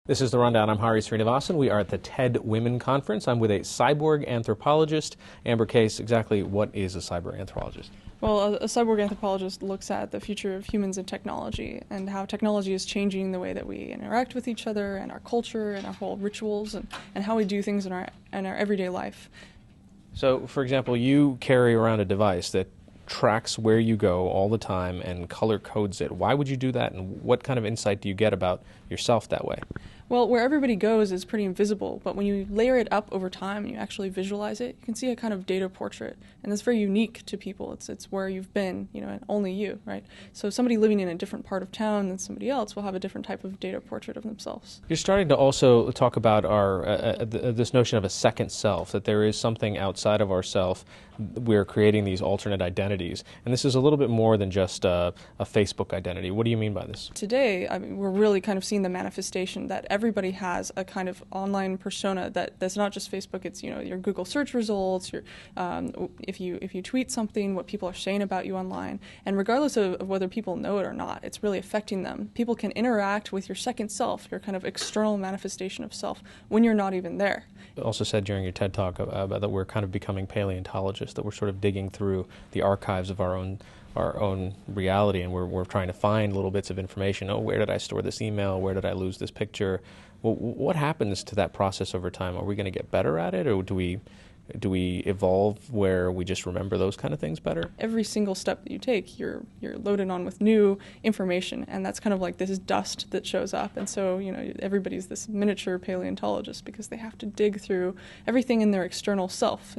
This is The Rundown. I'm Hari Srinivasan. We are at the TED Women Conference. I'm with a cyborg anthropologist. Amber Case, exactly what is a cyborg anthropologist? Well, a cyborg anthropologist looks at the future of humans and technology and how technology is changing the way that we interact with each other and our culture and our whole rituals and how we do things in our everyday life. So, for example, you carry around a device that tracks where you go all the time and color codes it. Why would you do that, and what kind of insight do you get about yourself that way? Well, where everybody goes is pretty invisible, but when you layer it up over time and you actually visualize it, you can see a kind of data portrait, and that's very unique to people. It's where you've been, and only you, right? So somebody living in a different part of town than somebody else will have a different type of data portrait of themselves. You're starting to also talk about this notion of a second self, that there is something outside of ourself. We're creating these alternate identities, and this is a little bit more than just a Facebook identity. What do you mean by this? Today, we're really kind of seeing the manifestation that everybody has a kind of online persona that's not just Facebook. It's your Google search results, your if you tweet something, what people are saying about you online, and regardless of whether people know it or not, it's really affecting them. People can interact with your second self, your kind of external manifestation of self, when you're not even there. You also said during your TED Talk about that we're kind of becoming paleontologists, that we're sort of digging through the archives of our own reality, and we're trying to find little bits of information. Oh, where did I store this email? Where did I lose this picture? Well, what happens to that process over time? Are we going to get better at it, or do we evolve where we just remember those kind of things better? Every single step that you take, you're loaded on with new information, and that's kind of like this dust that shows up. And so, everybody's this miniature paleontologist because they have to dig through everything in their external self.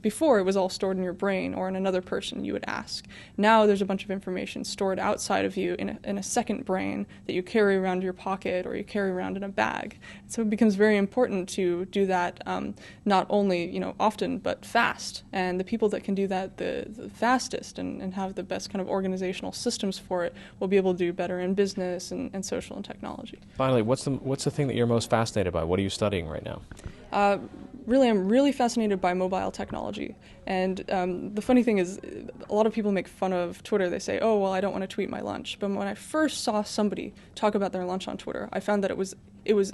Before, it was all stored in your brain or in another person you would ask. Now there's a bunch of information stored outside of you in a second brain that you carry around your pocket or you carry around in a bag. So it becomes very important to do that, not only, often, but fast. And the people that can do that the fastest and have the best kind of organizational systems for it will be able to do better in business and social and technology. Finally, what's the thing that you're most fascinated by? What are you studying right now? I'm really fascinated by mobile technology. And the funny thing is, a lot of people make fun of Twitter. They say, oh, well, I don't want to tweet my lunch. But when I first saw somebody talk about their lunch on Twitter, I found that it was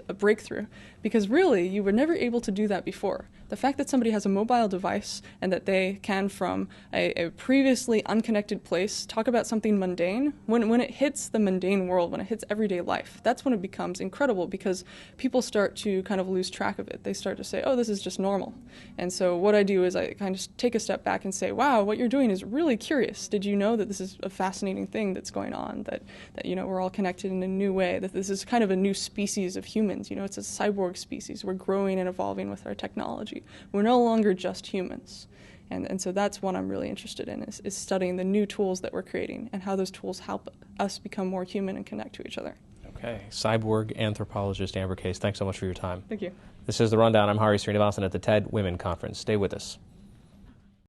a breakthrough, because really you were never able to do that before. The fact that somebody has a mobile device and that they can, from a previously unconnected place, talk about something mundane, when it hits the mundane world, when it hits everyday life, that's when it becomes incredible, because people start to kind of lose track of it. They start to say, oh, this is just normal. And so what I do is I kind of take a step back and say, wow, what you're doing is really curious. Did you know that this is a fascinating thing that's going on, that we're all connected in a new way, that this is kind of a new species of humans. It's a cyborg species. We're growing and evolving with our technology. We're no longer just humans. And so that's what I'm really interested in, is studying the new tools that we're creating and how those tools help us become more human and connect to each other. Okay. Cyborg anthropologist Amber Case, thanks so much for your time. Thank you. This is The Rundown. I'm Hari Srinivasan at the TED Women Conference. Stay with us.